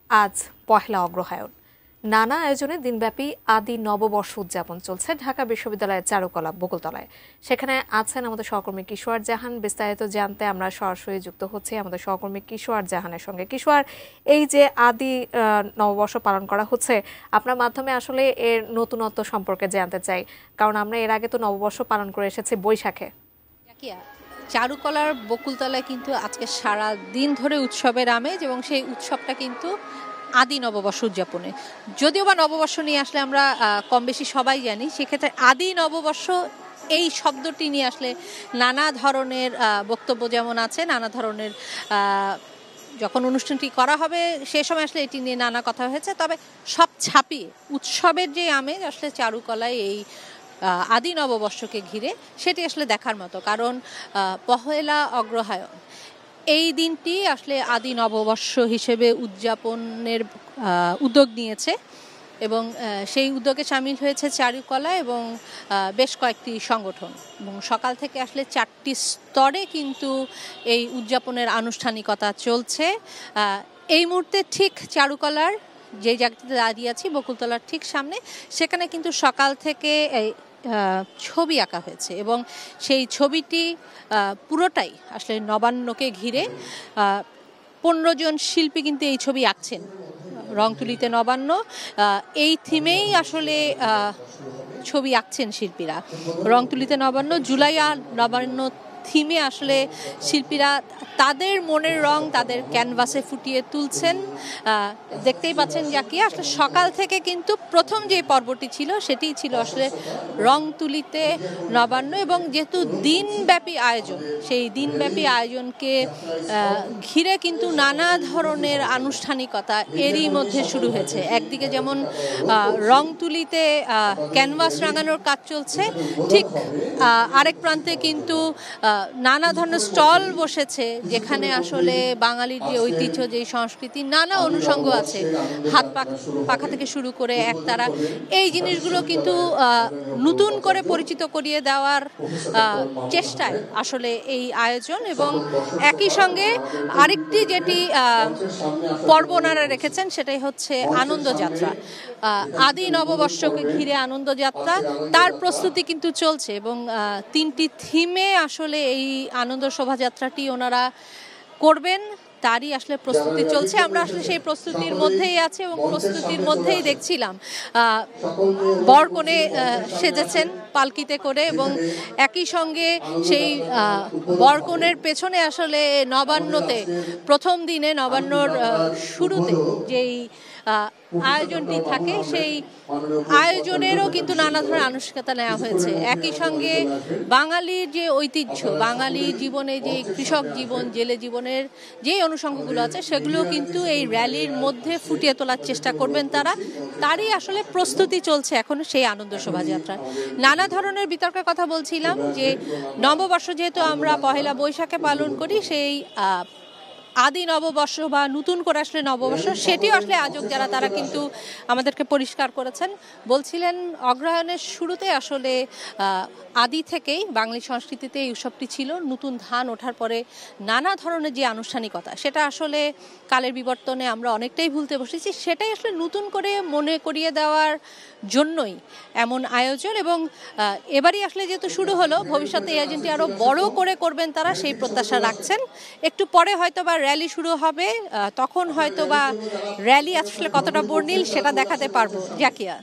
আজ পহেলা অগ্রহায়ণ। নানা আয়োজনে দিনব্যাপী আদি নববর্ষ উদযাপন চলছে ঢাকা বিশ্ববিদ্যালয়ের চারুকলা বকুলতলায়। সেখানে আছেন আমাদের সহকর্মী কিশোর জাহান। বিস্তারিত জানতে আমরা সরাসরি যুক্ত হচ্ছি আমাদের সহকর্মী কিশোর জাহানের সঙ্গে। কিশোর, এই যে আদি নববর্ষ পালন করা হচ্ছে, আপনার মাধ্যমে আসলে এর নতুনত্ব সম্পর্কে জানতে চাই, কারণ আমরা এর আগে তো নববর্ষ পালন করে এসেছি বৈশাখে। চারুকলার বকুলতলায় কিন্তু আজকে সারা দিন ধরে উৎসবের আমেজ, এবং সেই উৎসবটা কিন্তু আদি নববর্ষ উদযাপনে। যদিও বা নববর্ষ নিয়ে আসলে আমরা কম বেশি সবাই জানি, সেক্ষেত্রে আদি নববর্ষ এই শব্দটি নিয়ে আসলে নানা ধরনের বক্তব্য যেমন আছে, নানা ধরনের যখন অনুষ্ঠানটি করা হবে সে সময় আসলে এটি নিয়ে নানা কথা হয়েছে। তবে সব ছাপিয়ে উৎসবের যে আমেজ আসলে চারুকলায় এই আদি নববর্ষকে ঘিরে, সেটি আসলে দেখার মতো। কারণ পহেলা অগ্রহায়ণ এই দিনটি আসলে আদি নববর্ষ হিসেবে উদযাপনের উদ্যোগ নিয়েছে, এবং সেই উদ্যোগে সামিল হয়েছে চারুকলা এবং বেশ কয়েকটি সংগঠন। এবং সকাল থেকে আসলে 4টি স্তরে কিন্তু এই উদযাপনের আনুষ্ঠানিকতা চলছে। এই মুহূর্তে ঠিক চারুকলার যে জায়গাটিতে দাঁড়িয়ে আছি, বকুলতলার ঠিক সামনে, সেখানে কিন্তু সকাল থেকে ছবি আঁকা হয়েছে, এবং সেই ছবিটি পুরোটাই আসলে নবান্নকে ঘিরে। 15 জন শিল্পী কিন্তু এই ছবি আঁকছেন। রংতুলিতে নবান্ন, এই থিমেই আসলে ছবি আঁকছেন শিল্পীরা। রংতুলিতে নবান্ন, জুলাই নবান্ন থিমে আসলে শিল্পীরা তাদের মনের রং তাদের ক্যানভাসে ফুটিয়ে তুলছেন। দেখতেই পাচ্ছেন জাকিয়া, আসলে সকাল থেকে কিন্তু প্রথম যে পর্বটি ছিল সেটি ছিল আসলে রংতুলিতে নবান্ন, এবং যেহেতু দিনব্যাপী আয়োজন, সেই দিনব্যাপী আয়োজনকে ঘিরে কিন্তু নানা ধরনের আনুষ্ঠানিকতা এরই মধ্যে শুরু হয়েছে। একদিকে যেমন রংতুলিতে ক্যানভাস রাঙানোর কাজ চলছে, ঠিক আরেক প্রান্তে কিন্তু নানা ধরনের স্টল বসেছে, যেখানে আসলে বাঙালির যে ঐতিহ্য, যে সংস্কৃতি, নানা অনুষঙ্গ আছে, হাত পাখা থেকে শুরু করে একতারা, এই জিনিসগুলো কিন্তু নতুন করে পরিচিত করিয়ে দেওয়ার চেষ্টায় আসলে এই আয়োজন। এবং একই সঙ্গে আরেকটি যেটি পর্ব ওনারা রেখেছেন সেটাই হচ্ছে আনন্দযাত্রা। আদি নববর্ষকে ঘিরে আনন্দযাত্রা, তার প্রস্তুতি কিন্তু চলছে, এবং 3টি থিমে আসলে এই আনন্দ শোভাযাত্রাটি ওনারা করবেন, তারই আসলে প্রস্তুতি চলছে। আমরা আসলে সেই প্রস্তুতির মধ্যেই আছি, এবং প্রস্তুতির মধ্যেই দেখছিলাম বর কনে সেজেছেন পালকিতে করে, এবং একই সঙ্গে সেই বর কনের পেছনে আসলে নবান্নতে প্রথম দিনে, নবান্নর শুরুতে যেই আয়োজনটি থাকে, সেই আয়োজনেরও কিন্তু নানা ধরনের আনুষ্ঠানিকতা নেওয়া হয়েছে। একই সঙ্গে বাঙালির যে ঐতিহ্য, বাঙালি জীবনে যে কৃষক জীবন, জেলে জীবনের যে অনুষঙ্গগুলো আছে, সেগুলো কিন্তু এই র্যালির মধ্যে ফুটিয়ে তোলার চেষ্টা করবেন তারা। তারই আসলে প্রস্তুতি চলছে এখন সেই আনন্দ শোভাযাত্রায়। নানা ধরনের বিতর্কের কথা বলছিলাম, যে নববর্ষ যেহেতু আমরা পহেলা বৈশাখে পালন করি, সেই আদি নববর্ষ বা নতুন করে আসলে নববর্ষ, সেটিও আসলে আয়োজক যারা, তারা কিন্তু আমাদেরকে পরিষ্কার করেছেন। বলছিলেন অগ্রহায়ণের শুরুতে আসলে আদি থেকেই বাঙালি সংস্কৃতিতে এই উৎসবটি ছিল। নতুন ধান ওঠার পরে নানা ধরনের যে আনুষ্ঠানিকতা, সেটা আসলে কালের বিবর্তনে আমরা অনেকটাই ভুলতে বসেছি, সেটাই আসলে নতুন করে মনে করিয়ে দেওয়ার জন্যই এমন আয়োজন। এবং এবারই আসলে যেহেতু শুরু হলো, ভবিষ্যতে এই আয়োজনটি আরও বড় করে করবেন তারা, সেই প্রত্যাশা রাখছেন। একটু পরে হয়তো বা র্যালি শুরু হবে, তখন হয়তো বা র্যালি আসলে কতটা বর্ণিল সেটা দেখাতে পারবো জাকিয়া।